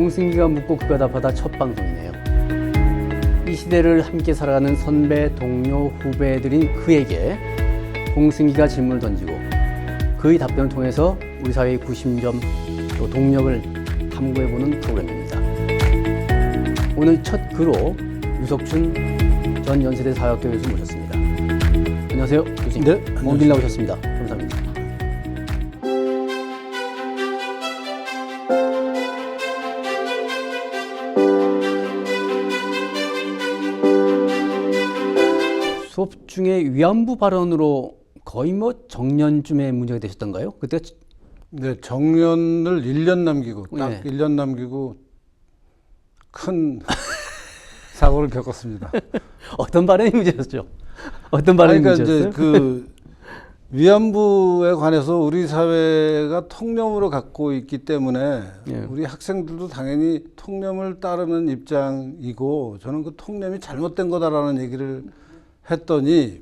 공승기가 묻고 그가 답하다 첫 방송이네요. 이 시대를 함께 살아가는 선배, 동료, 후배들인 그에게 공승기가 질문을 던지고 그의 답변을 통해서 우리 사회의 구심점 또 동력을 탐구해보는 프로그램입니다. 오늘 첫 그로 유석춘 전 연세대 사회학교 교수 모셨습니다. 안녕하세요, 교수님. 네, 먼 길 나오셨습니다. 감사합니다. 수업 중에 위안부 발언으로 거의 뭐 정년쯤에 문제가 되셨던가요? 그때 네, 정년을 1년 남기고 딱 네. 1년 남기고 큰 사고를 겪었습니다. 어떤 발언이 문제였죠? 어떤 발언이 그러니까 문제였어요? 이제 그 위안부에 관해서 우리 사회가 통념으로 갖고 있기 때문에 예. 우리 학생들도 당연히 통념을 따르는 입장이고 저는 그 통념이 잘못된 거다라는 얘기를 했더니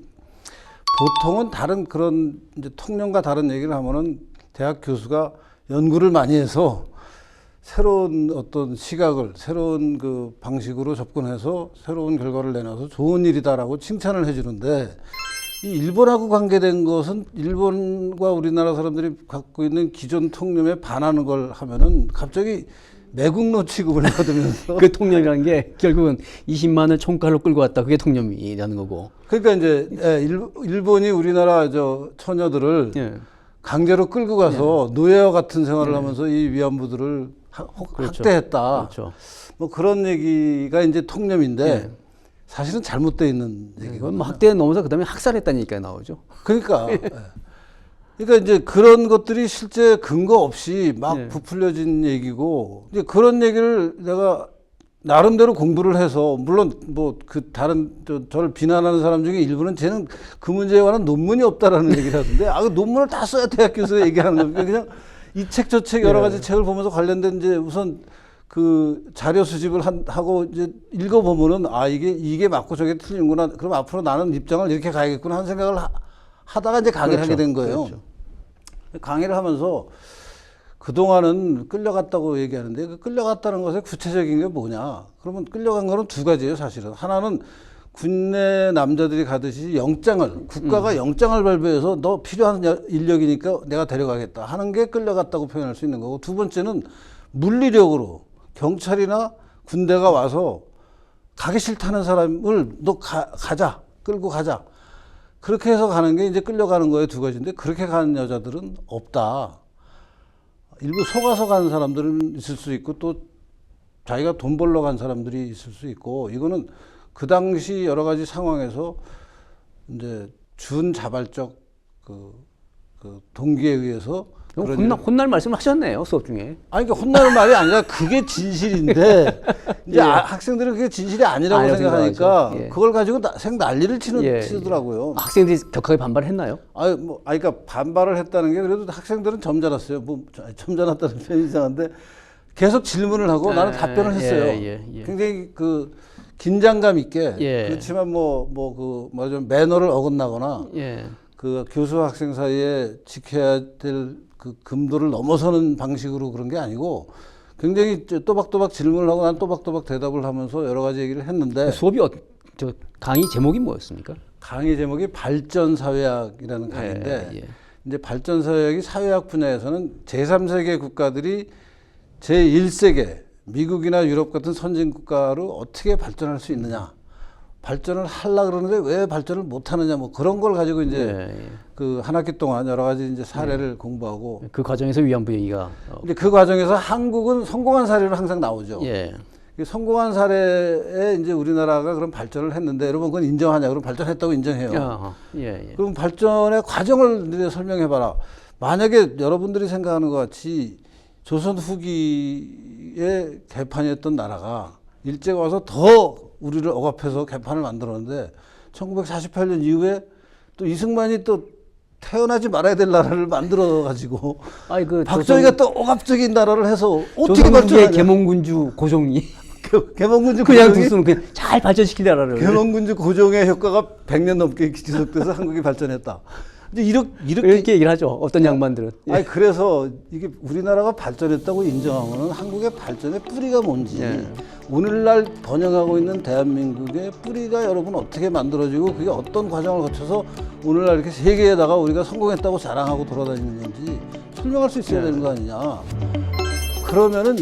보통은 다른 그런 이제 통념과 다른 얘기를 하면은 대학 교수가 연구를 많이 해서 새로운 어떤 시각을 새로운 그 방식으로 접근해서 새로운 결과를 내놔서 좋은 일이다라고 칭찬을 해주는데 이 일본하고 관계된 것은 일본과 우리나라 사람들이 갖고 있는 기존 통념에 반하는 걸 하면은 갑자기 매국노 취급을 받으면서 그 통념이라는 게 결국은 20만을 총칼로 끌고 왔다. 그게 통념이라는 거고. 그러니까 이제 일본이 우리나라 저 처녀들을 예. 강제로 끌고 가서 노예와 같은 생활을 하면서 이 위안부들을 그렇죠. 학대했다. 그렇죠. 뭐 그런 얘기가 이제 통념인데 예. 사실은 잘못되어 있는 얘기거든요. 이건 뭐 학대에 넘어서 그다음에 학살했다는 얘기가 나오죠. 그러니까 그러니까 이제 그런 것들이 실제 근거 없이 막 예. 부풀려진 얘기고 이제 그런 얘기를 내가 나름대로 공부를 해서 물론 뭐 그 다른 저를 비난하는 사람 중에 일부는 쟤는 그 문제에 관한 논문이 없다라는 얘기를 하던데 그 논문을 다 써야 대학 교수가 얘기하는 겁니까? 그냥 이 책 저 책 여러 가지 책을 보면서 관련된 이제 우선 그 자료 수집을 하고 이제 읽어보면은 이게 맞고 저게 틀린구나. 그럼 앞으로 나는 입장을 이렇게 가야겠구나 하는 생각을 하다가 이제 강의를 하게 된 거예요. 그렇죠. 강의를 하면서 그동안은 끌려갔다고 얘기하는데 그 끌려갔다는 것의 구체적인 게 뭐냐. 그러면 끌려간 거는 두 가지예요, 사실은. 하나는 군내 남자들이 가듯이 국가가 영장을 발부해서 너 필요한 인력이니까 내가 데려가겠다 하는 게 끌려갔다고 표현할 수 있는 거고, 두 번째는 물리력으로 경찰이나 군대가 와서 가기 싫다는 사람을 너 가자, 끌고 가자. 그렇게 해서 가는 게 이제 끌려가는 거예요, 두 가지인데 그렇게 가는 여자들은 없다. 일부 속아서 가는 사람들은 있을 수 있고 또 자기가 돈 벌러 간 사람들이 있을 수 있고, 이거는 그 당시 여러 가지 상황에서 이제 준자발적 그 동기에 의해서 혼날 말씀을 하셨네요, 수업 중에. 아니, 그러니까 혼나는 말이 아니라 그게 진실인데 이제 예. 학생들은 그게 진실이 아니라고 생각하니까 예. 그걸 가지고 생난리를 치더라고요. 학생들이 격하게 반발했나요? 그러니까 반발을 했다는 게 그래도 학생들은 점잖았어요. 뭐 점잖았다는 표현이 이상한데 계속 질문을 하고 나는 답변을 했어요. 굉장히 그 긴장감 있게. 그렇지만 말하자면 매너를 어긋나거나 그 교수와 학생 사이에 지켜야 될 그 금도를 넘어서는 방식으로 그런 게 아니고 굉장히 또박또박 질문을 하고 난 또박또박 대답을 하면서 여러 가지 얘기를 했는데, 수업이 강의 제목이 뭐였습니까? 강의 제목이 발전사회학이라는 강의인데 이제 발전사회학이 사회학 분야에서는 제3세계 국가들이 제1세계 미국이나 유럽 같은 선진국가로 어떻게 발전할 수 있느냐, 발전을 하려고 그러는데 왜 발전을 못 하느냐, 뭐 그런 걸 가지고 이제 그 한 학기 동안 여러 가지 이제 사례를 공부하고 그 과정에서 위안부 얘기가 이제 그 과정에서 한국은 성공한 사례로 항상 나오죠. 성공한 사례에 이제 우리나라가 그런 발전을 했는데 여러분 그건 인정하냐? 그럼 발전했다고 인정해요. 그럼 발전의 과정을 설명해봐라. 만약에 여러분들이 생각하는 것 같이 조선 후기에 개판이었던 나라가 일제가 와서 더 우리를 억압해서 개판을 만들었는데 1948년 이후에 또 이승만이 또 태어나지 말아야 될 나라를 만들어가지고 박정희가 또 억압적인 나라를 해서 어떻게 발전하냐. 계몽군주 고종이 계몽군주 그냥 고종이 두수는 그냥 잘 발전시킬 나라를. 계몽군주 고종의 효과가 100년 넘게 지속돼서 한국이 발전했다. 이제 이렇게 이렇게 얘기를 하죠. 어떤 양반들은. 예. 아니 그래서 이게 우리나라가 발전했다고 인정하면 한국의 발전의 뿌리가 뭔지 예. 오늘날 번영하고 있는 대한민국의 뿌리가 여러분 어떻게 만들어지고 그게 어떤 과정을 거쳐서 오늘날 이렇게 세계에다가 우리가 성공했다고 자랑하고 돌아다니는 건지 설명할 수 있어야 되는 거 아니냐. 그러면은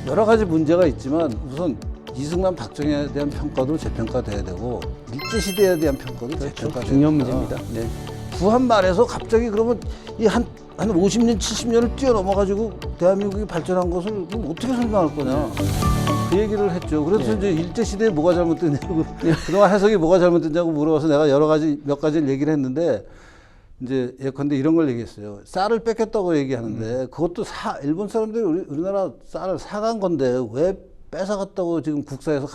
여러 가지 문제가 있지만 우선 이승만 박정희에 대한 평가도 재평가돼야 되고 일제시대에 대한 평가도 재평가돼야 중요한 된다. 문제입니다. 네. 부한 말에서 갑자기 그러면 이 한 50년, 70년을 뛰어넘어가지고 대한민국이 발전한 것을 그럼 어떻게 설명할 거냐. 그 얘기를 했죠. 그래서 이제 일제시대에 뭐가 잘못됐냐고, 그동안 해석이 뭐가 잘못됐냐고 물어봐서 내가 몇 가지를 얘기를 했는데, 이제 예컨대 이런 걸 얘기했어요. 쌀을 뺏겼다고 얘기하는데, 그것도 일본 사람들이 우리나라 쌀을 사간 건데, 왜 뺏어갔다고 지금 국사학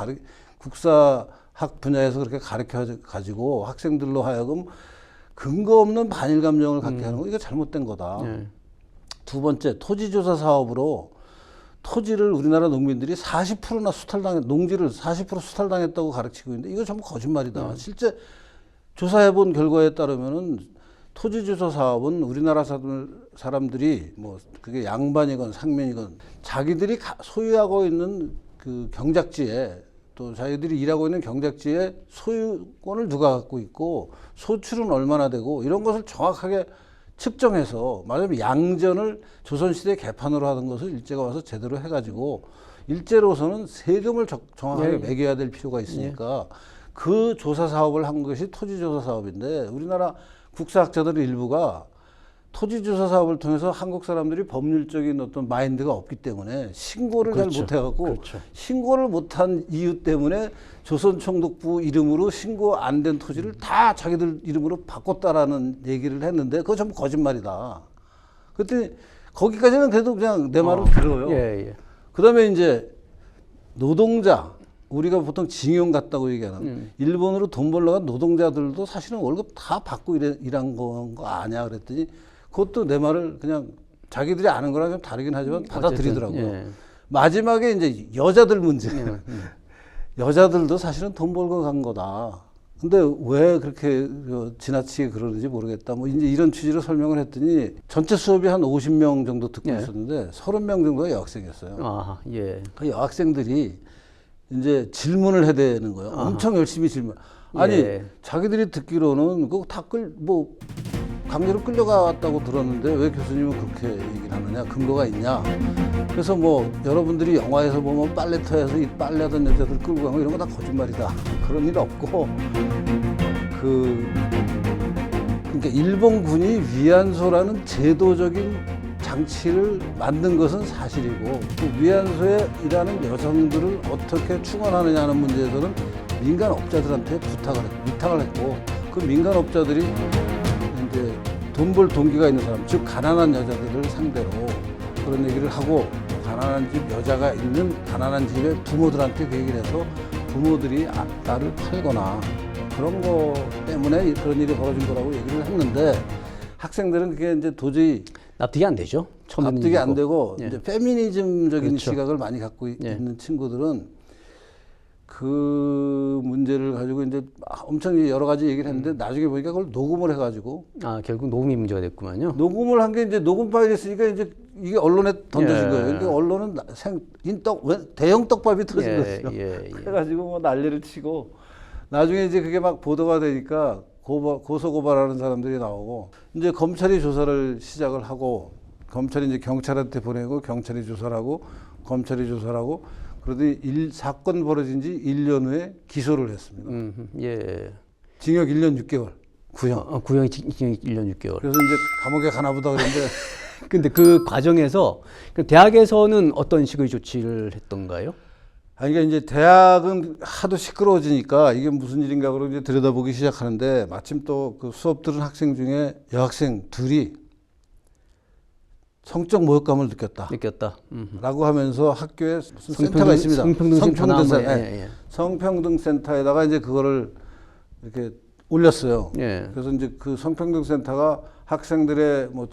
분야에서 그렇게 가르쳐 가지고 학생들로 하여금 근거 없는 반일 감정을 갖게 하는 거 이거 잘못된 거다. 예. 두 번째 토지조사 사업으로 토지를 우리나라 농민들이 40%나 농지를 40% 수탈당했다고 가르치고 있는데 이거 전부 거짓말이다. 실제 조사해본 결과에 따르면은 토지조사 사업은 우리나라 사람들이 뭐 그게 양반이건 상면이건 자기들이 소유하고 있는 그 경작지에 또 자기들이 일하고 있는 경작지에 소유권을 누가 갖고 있고 소출은 얼마나 되고 이런 것을 정확하게 측정해서 말하자면 양전을 조선시대 개판으로 하는 것을 일제가 와서 제대로 해가지고 일제로서는 세금을 정확하게 매겨야 될 필요가 있으니까 그 조사 사업을 한 것이 토지조사 사업인데 우리나라 국사학자들 일부가 토지조사 사업을 통해서 한국 사람들이 법률적인 어떤 마인드가 없기 때문에 신고를 잘 못해갖고 신고를 못한 이유 때문에 조선총독부 이름으로 신고 안 된 토지를 다 자기들 이름으로 바꿨다라는 얘기를 했는데 그거 전부 거짓말이다. 그랬더니 거기까지는 그래도 그냥 내 말을 들어요. 그다음에 이제 노동자 우리가 보통 징용 같다고 얘기하는 일본으로 돈 벌러 간 노동자들도 사실은 월급 다 받고 일한 거 아니야 그랬더니 그것도 내 말을 그냥 자기들이 아는 거랑 좀 다르긴 하지만 받아들이더라고요. 마지막에 이제 여자들 문제. 여자들도 사실은 돈 벌고 간 거다. 근데 왜 그렇게 지나치게 그러는지 모르겠다. 뭐 이제 이런 취지로 설명을 했더니 전체 수업이 한 50명 정도 듣고 있었는데 30명 정도가 여학생이었어요. 그 여학생들이 이제 질문을 해야 되는 거예요. 엄청 열심히 질문. 아니 자기들이 듣기로는 그거 다 강제로 끌려갔다고 들었는데 왜 교수님은 그렇게 얘기를 하느냐, 근거가 있냐. 그래서 뭐 여러분들이 영화에서 보면 빨래터에서 이 빨래하던 여자들 끌고 가고 이런 거 다 거짓말이다. 그런 일 없고 그러니까 일본군이 위안소라는 제도적인 장치를 만든 것은 사실이고 그 위안소에 일하는 여성들을 어떻게 충원하느냐 하는 문제에서는 민간업자들한테 위탁을 했고 그 민간업자들이 이제 돈 벌 동기가 있는 사람, 즉 가난한 여자들을 상대로 그런 얘기를 하고 가난한 집 여자가 있는 가난한 집의 부모들한테 그 얘기를 해서 부모들이 딸을 팔거나 그런 거 때문에 그런 일이 벌어진 거라고 얘기를 했는데 학생들은 그게 이제 도저히 납득이 안 되죠. 납득이 안 되고 이제 페미니즘적인 시각을 많이 갖고 있는 친구들은 그 문제를 가지고 이제 엄청 여러 가지 얘기를 했는데 나중에 보니까 그걸 녹음을 해가지고 결국 녹음이 문제가 됐구만요. 녹음을 한 게 이제 녹음 파일이 있으니까 이제 이게 언론에 던져진 거예요. 그러니까 언론은 대형 떡밥이 터진 거죠. 그래가지고 뭐 난리를 치고 나중에 이제 그게 막 보도가 되니까 고소고발하는 사람들이 나오고 이제 검찰이 조사를 시작을 하고 검찰이 이제 경찰한테 보내고 경찰이 조사를 하고 검찰이 조사를 하고 그러더니 사건 벌어진 지 1년 후에 기소를 했습니다. 징역 1년 6개월. 구형. 구형이 징역 1년 6개월. 그래서 이제 감옥에 가나 보다 그랬는데. 근데 그 과정에서 대학에서는 어떤 식의 조치를 했던가요? 그러니까 이제 대학은 하도 시끄러워지니까 이게 무슨 일인가 그러고 이제 들여다보기 시작하는데 마침 또 그 수업 들은 학생 중에 여학생 둘이 성적 모욕감을 느꼈다. 라고 하면서 학교에 무슨 센터가 있습니다. 성평등센터에다가 이제 그거를 이렇게 올렸어요. 그래서 이제 그 성평등센터가 학생들의 뭐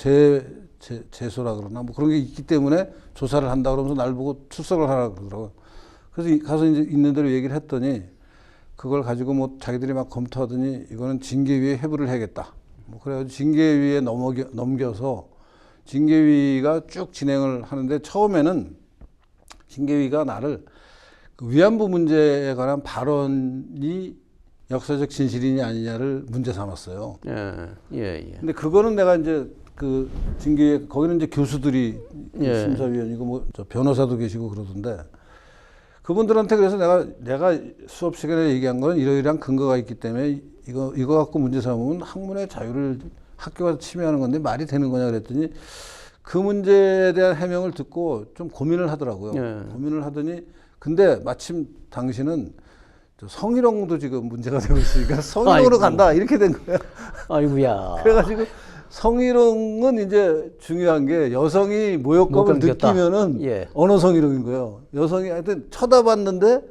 재소라 그러나 뭐 그런 게 있기 때문에 조사를 한다 그러면서 날 보고 출석을 하라 그러더라고요. 그래서 가서 이제 있는 대로 얘기를 했더니 그걸 가지고 뭐 자기들이 막 검토하더니 이거는 징계위에 회부를 해야겠다. 뭐 그래가지고 징계위에 넘겨서 징계위가 쭉 진행을 하는데 처음에는 징계위가 나를 그 위안부 문제에 관한 발언이 역사적 진실이냐 아니냐를 문제 삼았어요. 예. 근데 그거는 내가 이제 그 징계 거기는 이제 교수들이 예. 심사위원이고 뭐 저 변호사도 계시고 그러던데 그분들한테 그래서 내가 수업 시간에 얘기한 거는 이러이러한 근거가 있기 때문에 이거 갖고 문제 삼으면 학문의 자유를 학교가 침해하는 건데 말이 되는 거냐 그랬더니 그 문제에 대한 해명을 듣고 좀 고민을 하더라고요. 예. 고민을 하더니 근데 마침 당신은 성희롱도 지금 문제가 되고 있으니까 성희롱으로 아이고. 간다 이렇게 된 거야. 아이고야. 그래가지고 성희롱은 이제 중요한 게 여성이 모욕감을 느꼈다. 느끼면은 예. 언어 성희롱인 거예요. 여성이 하여튼 쳐다봤는데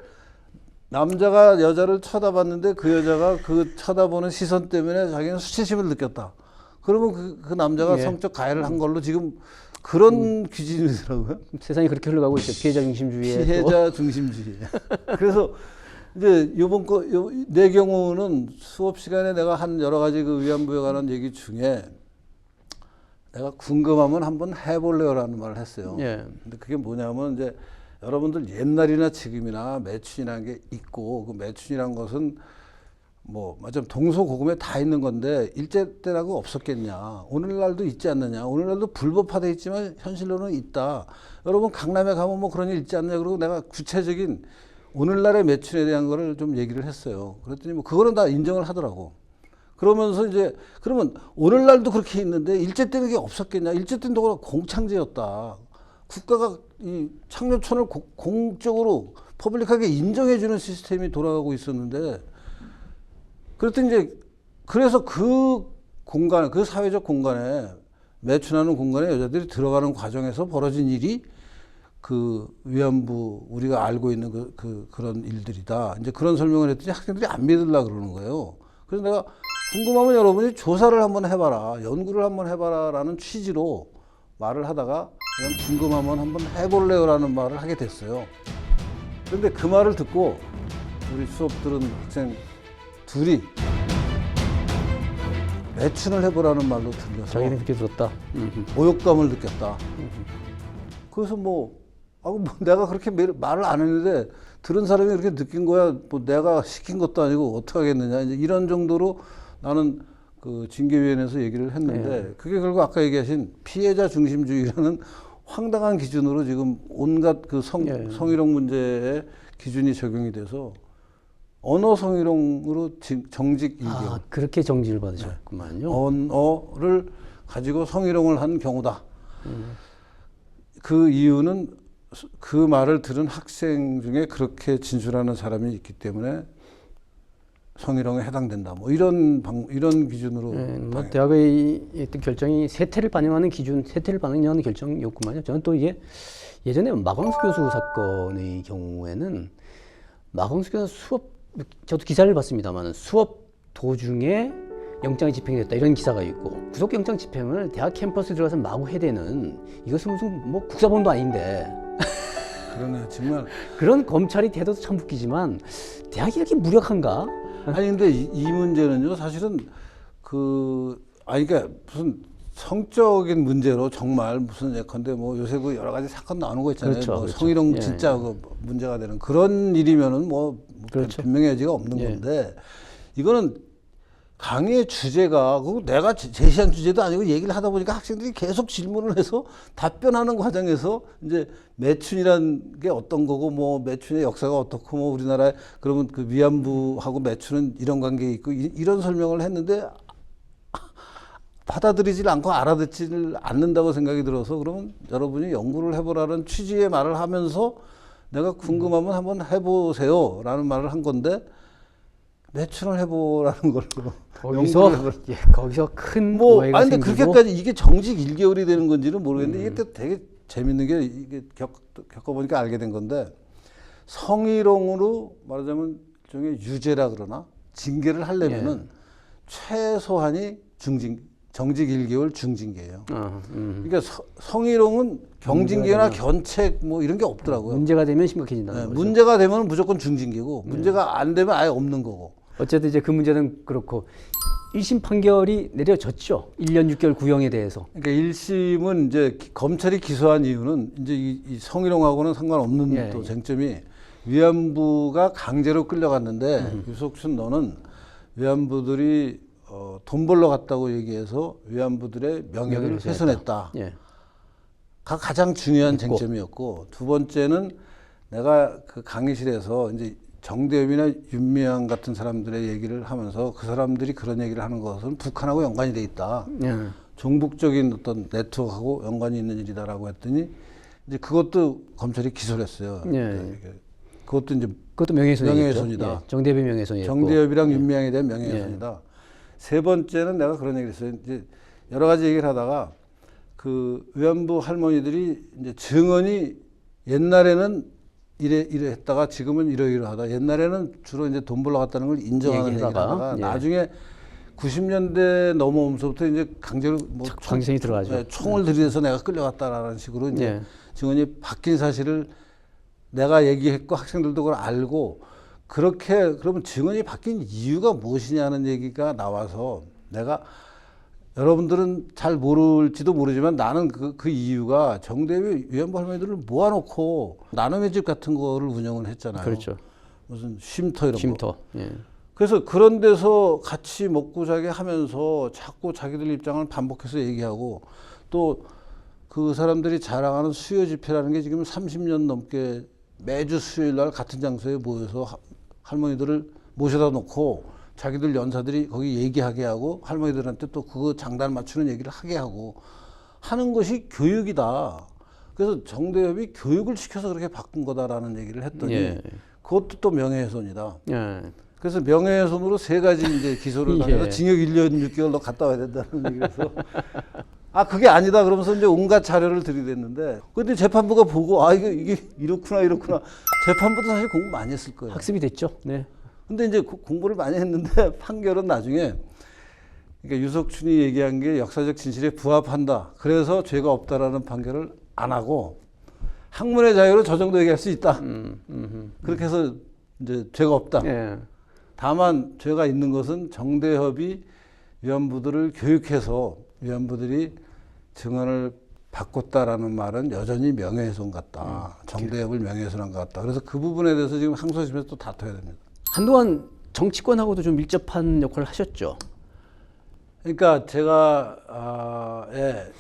남자가 여자를 쳐다봤는데 그 여자가 그 쳐다보는 시선 때문에 자기는 수치심을 느꼈다. 그러면 그 남자가 예. 성적 가해를 한 걸로 지금 그런 기준이더라고요. 세상이 그렇게 흘러가고 있죠. 피해자 중심주의에. 피해자 중심주의. 그래서 이제 내 경우는 수업 시간에 내가 한 여러 가지 그 위안부에 관한 얘기 중에 내가 궁금하면 한번 해볼래요라는 말을 했어요. 예. 근데 그게 뭐냐면 이제 여러분들 옛날이나 지금이나 매춘이라는 게 있고 그 매춘이라는 것은 뭐 맞아 동서고금에 다 있는 건데 일제 때라고 없었겠냐. 오늘날도 있지 않느냐. 오늘날도 불법화돼 있지만 현실로는 있다. 여러분 강남에 가면 뭐 그런 일 있지 않느냐. 그리고 내가 구체적인 오늘날의 매춘에 대한 거를 좀 얘기를 했어요. 그랬더니 뭐 그거는 다 인정을 하더라고. 그러면서 이제 그러면 오늘날도 그렇게 있는데 일제 때는 그게 없었겠냐. 일제 때는 더구나 공창제였다. 국가가 이 창녀촌을 공적으로 퍼블릭하게 인정해주는 시스템이 돌아가고 있었는데 그랬더니 이제 그래서 그 공간에 그 사회적 공간에 매춘하는 공간에 여자들이 들어가는 과정에서 벌어진 일이 그 위안부 우리가 알고 있는 그런 일들이다. 이제 그런 설명을 했더니 학생들이 안 믿으려고 그러는 거예요. 그래서 내가 궁금하면 여러분이 조사를 한번 해봐라, 연구를 한번 해봐라라는 취지로 말을 하다가 그냥 궁금하면 한번 해볼래요라는 말을 하게 됐어요. 그런데 그 말을 듣고 우리 수업 들은 학생 둘이 매춘을 해보라는 말로 들려서 자기는 그렇게 들었다. 모욕감을 느꼈다. 그래서 뭐 내가 그렇게 말을 안 했는데 들은 사람이 그렇게 느낀 거야. 뭐 내가 시킨 것도 아니고 어떻게 하겠느냐. 이제 이런 정도로 나는 그 징계위원회에서 얘기를 했는데 그게 결국 아까 얘기하신 피해자 중심주의라는 황당한 기준으로 지금 온갖 그 성희롱 문제에 기준이 적용이 돼서 언어 성희롱으로 정직 2개월. 아, 그렇게 정지를 받으셨구만요. 언어를 가지고 성희롱을 한 경우다. 그 이유는 그 말을 들은 학생 중에 그렇게 진술하는 사람이 있기 때문에 성희롱에 해당된다. 뭐 이런 기준으로. 뭐 대학의 어떤 결정이 세태를 반영하는 기준, 세태를 반영하는 결정이었구만요. 저는 또 이게 예전에 마광수 교수 사건의 경우에는 마광수 교수 수업, 저도 기사를 봤습니다만 수업 도중에 영장이 집행됐다 이런 기사가 있고 구속영장 집행을 대학 캠퍼스에 들어가서 마구 해대는 이것은 무슨 뭐 국사본도 아닌데 그러네 정말. 그런 검찰이 태도도 참 웃기지만 대학이 이렇게 무력한가? 아니 근데 이 문제는요 사실은 그러니까 무슨 성적인 문제로 정말 무슨 예컨대 뭐 요새 그 여러 가지 사건 나오는 거 있잖아요. 그렇죠, 뭐 그렇죠. 성희롱 예, 진짜 그 문제가 되는 그런 일이면은 뭐 그렇죠. 변명의 여지가 없는 예. 건데 이거는 강의의 주제가 그 내가 제시한 주제도 아니고 얘기를 하다 보니까 학생들이 계속 질문을 해서 답변하는 과정에서 이제 매춘이란 게 어떤 거고 뭐 매춘의 역사가 어떻고 뭐 우리나라에 그러면 그 위안부하고 매춘은 이런 관계가 있고 이런 설명을 했는데 받아들이질 않고 알아듣지를 않는다고 생각이 들어서 그러면 여러분이 연구를 해보라는 취지의 말을 하면서 내가 궁금하면 한번 해보세요라는 말을 한 건데 매춘을 해보라는 걸로 거기서 큰 뭐 오해가 아니 근데 생기고 그렇게까지 이게 정직 1개월이 되는 건지는 모르겠는데 이게 또 되게 재밌는 게 이게 겪어보니까 알게 된 건데 성희롱으로 말하자면 일종의 유죄라 그러나 징계를 하려면은 최소한이 정직 1개월 중징계예요. 그러니까 성희롱은 경징계나 견책 뭐 이런 게 없더라고요. 문제가 되면 심각해진다는 네, 거죠. 문제가 되면 무조건 중징계고 문제가 안 되면 아예 없는 거고. 어쨌든 이제 그 문제는 그렇고 1심 판결이 내려졌죠. 1년 6개월 구형에 대해서. 그러니까 1심은 이제 검찰이 기소한 이유는 이제 이 성희롱하고는 상관없는 예, 또 예. 쟁점이 위안부가 강제로 끌려갔는데 유석춘 너는 위안부들이 돈 벌러 갔다고 얘기해서 위안부들의 명예를 훼손했다. 예. 가 가장 중요한 했고. 쟁점이었고, 두 번째는 내가 그 강의실에서 이제 정대협이나 윤미향 같은 사람들의 얘기를 하면서 그 사람들이 그런 얘기를 하는 것은 북한하고 연관이 돼 있다. 예. 종북적인 어떤 네트워크하고 연관이 있는 일이다라고 했더니 이제 그것도 검찰이 기소를 했어요. 예. 그것도 이제 그것도 명예훼손이죠. 명예훼손이다. 예. 정대협의 명예훼손이었고. 정대협이랑 윤미향에 대한 명예훼손이다. 세 번째는 내가 그런 얘기를 했어요. 이제 여러 가지 얘기를 하다가 그 위안부 할머니들이 이제 증언이 옛날에는 이래 했다가 지금은 이러이러하다. 옛날에는 주로 이제 돈 벌러 갔다는 걸 인정하는 얘기를 하다가 예. 나중에 90년대 넘어오면서부터 이제 강제로 뭐 강생이 들어가죠. 네, 총을 들이대서 내가 끌려갔다라는 식으로 이제 예. 증언이 바뀐 사실을 내가 얘기했고 학생들도 그걸 알고, 그렇게 그러면 증언이 바뀐 이유가 무엇이냐는 얘기가 나와서 내가, 여러분들은 잘 모를지도 모르지만 나는 그 이유가 정대협이 위안부 할머니들을 모아놓고 나눔의 집 같은 거를 운영을 했잖아요. 그렇죠. 무슨 쉼터 이런 거. 쉼터. 예. 그래서 그런 데서 같이 먹고 자게 하면서 자꾸 자기들 입장을 반복해서 얘기하고, 또 그 사람들이 자랑하는 수요 집회라는 게 지금 30년 넘게 매주 수요일 날 같은 장소에 모여서 할머니들을 모셔다 놓고 자기들 연사들이 거기 얘기하게 하고 할머니들한테 또 그거 장단 맞추는 얘기를 하게 하고 하는 것이 교육이다. 그래서 정대협이 교육을 시켜서 그렇게 바꾼 거다라는 얘기를 했더니 예. 그것도 또 명예훼손이다. 예. 그래서 명예훼손으로 세 가지 이제 기소를 당해서 예. 징역 1년 6개월 너 갔다 와야 된다는 얘기라서 아 그게 아니다 그러면서 이제 온갖 자료를 들이댔는데, 근데 재판부가 보고 아 이게 이렇구나 재판부도 사실 공부 많이 했을 거예요. 학습이 됐죠. 네. 근데 이제 공부를 많이 했는데 판결은 나중에, 그러니까 유석춘이 얘기한 게 역사적 진실에 부합한다. 그래서 죄가 없다라는 판결을 안 하고 학문의 자유로 저 정도 얘기할 수 있다. 그렇게 해서 이제 죄가 없다. 예. 다만 죄가 있는 것은 정대협이 위안부들을 교육해서 위안부들이 증언을 바꿨다라는 말은 여전히 명예훼손 같다. 정대협을 명예훼손한 것 같다. 그래서 그 부분에 대해서 지금 항소심에서 또 다퉈야 됩니다. 한동안 정치권하고도 좀 밀접한 역할을 하셨죠. 그러니까 제가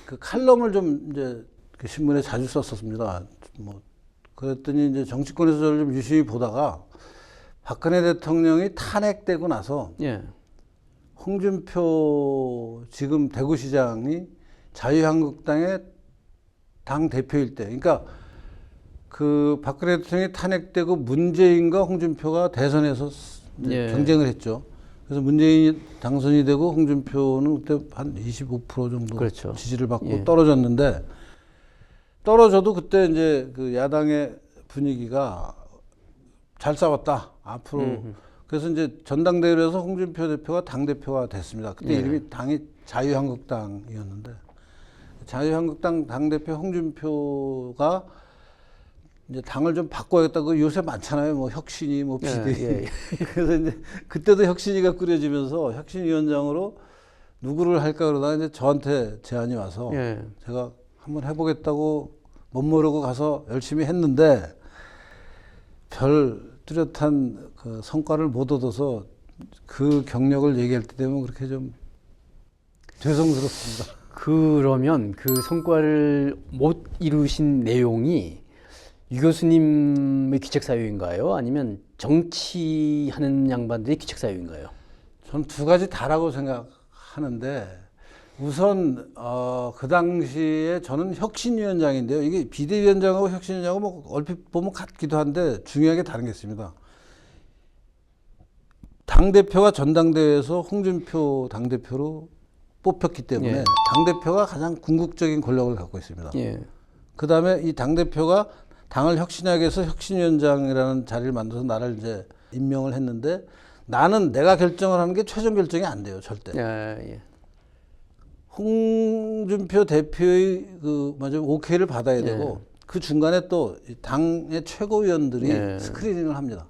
그 칼럼을 좀 이제 그 신문에 자주 썼었습니다. 뭐 그랬더니 이제 정치권에서 저를 좀 유심히 보다가 박근혜 대통령이 탄핵되고 나서 예. 홍준표 지금 대구시장이 자유한국당의 당 대표일 때, 그러니까 그 박근혜 대통령이 탄핵되고 문재인과 홍준표가 대선에서 예. 경쟁을 했죠. 그래서 문재인이 당선이 되고 홍준표는 그때 한 25% 정도 그렇죠. 지지를 받고 예. 떨어졌는데, 떨어져도 그때 이제 그 야당의 분위기가 잘 싸웠다. 앞으로. 그래서 이제 전당대회에서 홍준표 대표가 당대표가 됐습니다. 그때 예. 이름이 당이 자유한국당이었는데, 자유한국당 당대표 홍준표가 이제 당을 좀 바꿔야겠다고, 요새 많잖아요. 뭐 혁신이, 뭐 비대위. 예, 예. 그래서 이제 그때도 혁신이가 꾸려지면서 혁신위원장으로 누구를 할까 그러다가 이제 저한테 제안이 와서 예. 제가 한번 해보겠다고 멋모르고 가서 열심히 했는데 별 뚜렷한 그 성과를 못 얻어서 그 경력을 얘기할 때 되면 그렇게 좀 죄송스럽습니다. 그러면 그 성과를 못 이루신 내용이 유 교수님의 기책사유인가요? 아니면 정치하는 양반들의 기책사유인가요? 전 두 가지 다라고 생각하는데, 우선 그 당시에 저는 혁신위원장인데요. 이게 비대위원장하고 혁신위원장하고 뭐 얼핏 보면 같기도 한데 중요하게 다른 게 있습니다. 당대표가 전당대회에서 홍준표 당대표로 뽑혔기 때문에 예. 당대표가 가장 궁극적인 권력을 갖고 있습니다. 예. 그 다음에 이 당대표가 당을 혁신하기 위해서 혁신위원장이라는 자리를 만들어서 나를 이제 임명을 했는데, 나는 내가 결정을 하는 게 최종 결정이 안 돼요, 절대. 예. 홍준표 대표의 오케이를 받아야 되고, 그 중간에 또 당의 최고위원들이 예. 스크리닝을 합니다.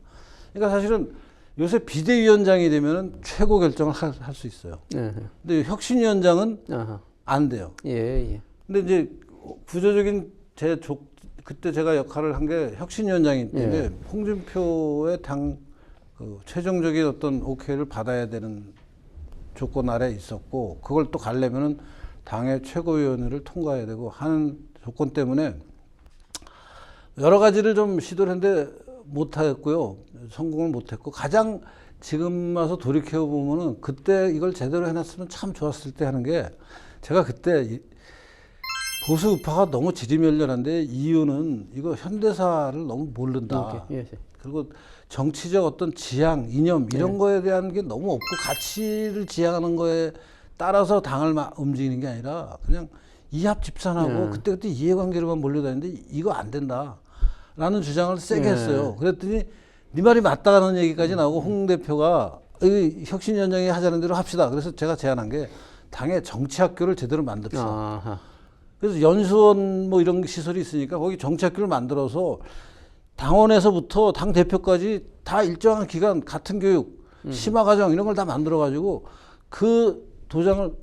그러니까 사실은 요새 비대위원장이 되면 최고 결정을 할 수 있어요. 예. 근데 혁신위원장은 아하. 안 돼요. 예, 예. 근데 이제 구조적인 그때 제가 역할을 한 게 혁신위원장이기 때문에 예. 홍준표의 그 최종적인 어떤 오케이를 받아야 되는 조건 아래 있었고, 그걸 또 가려면은 당의 최고위원회를 통과해야 되고 하는 조건 때문에 여러 가지를 좀 시도를 했는데 못했고요. 성공을 못했고, 가장 지금 와서 돌이켜 보면은 그때 이걸 제대로 해놨으면 참 좋았을 때 하는 게, 제가 그때 보수 우파가 너무 지리멸렬한데 이유는 이거 현대사를 너무 모른다. 예, 예. 그리고 정치적 어떤 지향, 이념 이런 거에 대한 게 너무 없고, 가치를 지향하는 거에 따라서 당을 움직이는 게 아니라 그냥 이합 집산하고 그때그때 이해관계로만 몰려다니는데 이거 안 된다라는 주장을 세게 했어요. 그랬더니 네 말이 맞다는 얘기까지 나오고, 홍 대표가 혁신위원장이 하자는 대로 합시다. 그래서 제가 제안한 게 당의 정치학교를 제대로 만듭시다. 아하. 그래서 연수원 뭐 이런 시설이 있으니까 거기 정치학교를 만들어서 당원에서부터 당 대표까지 다 일정한 기간 같은 교육, 심화과정 이런 걸 다 만들어가지고 그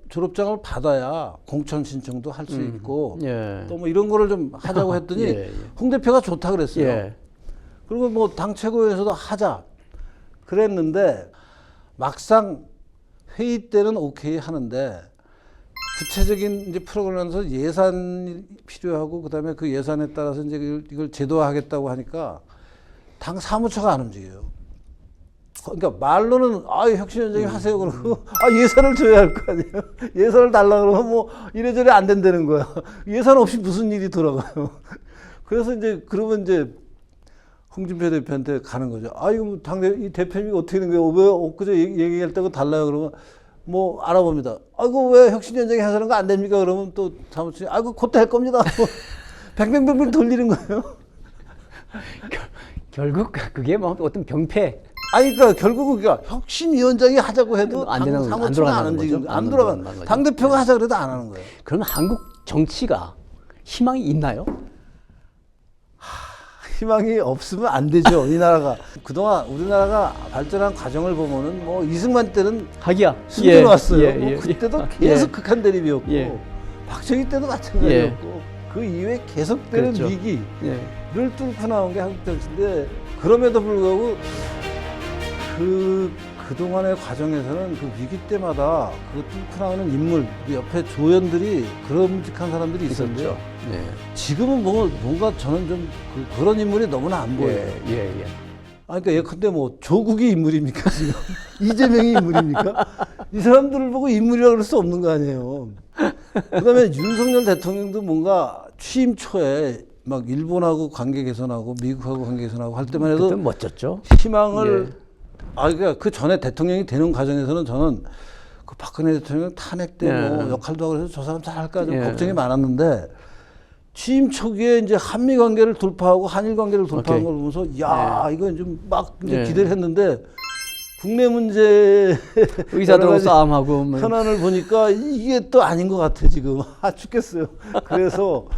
졸업장을 받아야 공천 신청도 할 수 있고, 예. 또 뭐 이런 거를 좀 하자고 했더니 예, 예. 홍 대표가 좋다 그랬어요. 예. 그리고 뭐 당 최고위에서도 하자 그랬는데, 막상 회의 때는 오케이 하는데 구체적인 이제 프로그램에서 예산이 필요하고, 그다음에 그 예산에 따라서 이제 이걸 제도화하겠다고 하니까 당 사무처가 안 움직여요. 그러니까 말로는 혁신위원장이 하세요 그러고 예산을 줘야 할 거 아니에요. 예산을 달라 그러면 뭐 이래저래 안 된다는 거야. 예산 없이 무슨 일이 돌아가요. 그래서 이제 그러면 이제 홍준표 대표한테 가는 거죠. 이거 뭐 이 대표님이 어떻게 된 거예요? 왜 엊그제 얘기할 때고 달라요? 그러면 뭐 알아봅니다. 아이고 왜 혁신위원장이 하자는 거 안 됩니까? 그러면 또 사무처에 아이고 그때 할 겁니다. 뱅뱅뱅뱅 돌리는 거예요. 결국 그게 뭐 어떤 병폐. 그러니까 결국은 혁신위원장이 하자고 해도 안 되는, 사무처가 안 움직이는 거죠. 안 돌아가는 거죠. 당대표가 하자 그래도 안 하는 거예요. 그러면 한국 정치가 희망이 있나요? 희망이 없으면 안 되죠. 이 나라가. 그동안 우리나라가 발전한 과정을 보면은 뭐 이승만 때는 하기야. 순대로 왔어요. 예, 뭐 예, 그때도 예. 계속 극한 대립이었고, 예. 박정희 때도 마찬가지였고, 그 이후에 계속되는 그렇죠. 위기를 예. 뚫고 나온 게 한국 정치인데, 그럼에도 불구하고 그동안의 과정에서는 그 위기 때마다 그 뚫고 나오는 인물, 그 옆에 조연들이 그럼직한 사람들이 있었죠. 네. 지금은 뭔가 저는 좀 그런 인물이 너무나 안 보여요. 예. 그러니까 예컨대 뭐 조국이 인물입니까 지금? 이재명이 인물입니까? 이 사람들을 보고 인물이라고 그럴 수 없는 거 아니에요. 그다음에 윤석열 대통령도 뭔가 취임 초에 막 일본하고 관계 개선하고 미국하고 관계 개선하고 할 때만 해도 그때 멋졌죠. 희망을 그러니까 그 전에 대통령이 되는 과정에서는 저는 그 박근혜 대통령 탄핵 때 뭐 역할도 하고 해서 저 사람 잘할까 좀 걱정이 많았는데, 취임 초기에 이제 한미 관계를 돌파하고 한일 관계를 돌파한 걸 보면서 이건 좀 막 이제 기대를 했는데, 국내 문제 의사들하고 싸움하고 뭐. 현안을 보니까 이게 또 아닌 것 같아 지금. 죽겠어요. 그래서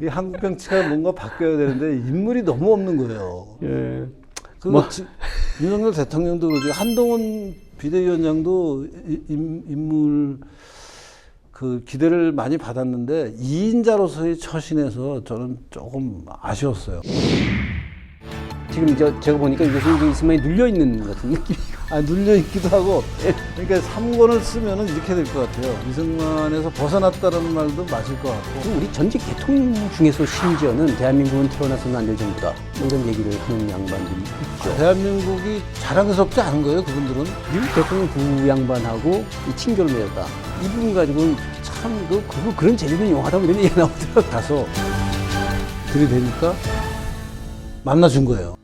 이 한국 정치가 뭔가 바뀌어야 되는데 인물이 너무 없는 거예요. 예. 윤석열 대통령도 그러죠. 한동훈 비대위원장도 인물 그 기대를 많이 받았는데 2인자로서의 처신에서 저는 조금 아쉬웠어요. 지금 제가 보니까 이것이 있으면 눌려 있는 같은 느낌이. 눌려 있기도 하고. 그러니까 3권을 쓰면은 이렇게 될 것 같아요. 이승만에서 벗어났다는 말도 맞을 것 같고. 우리 전직 대통령 중에서 심지어는 대한민국은 태어나서는 안 될 정도다, 뭐 이런 얘기를 하는 양반들이 있죠. 대한민국이 자랑스럽지 않은 거예요, 그분들은. 미국 대통령 부 양반하고 이 친교를 맺었다. 이 부분 가지고는 참 그런 재주는 용하다고 이런 얘기가 나오더라고요. 가서 들이대니까 만나준 거예요.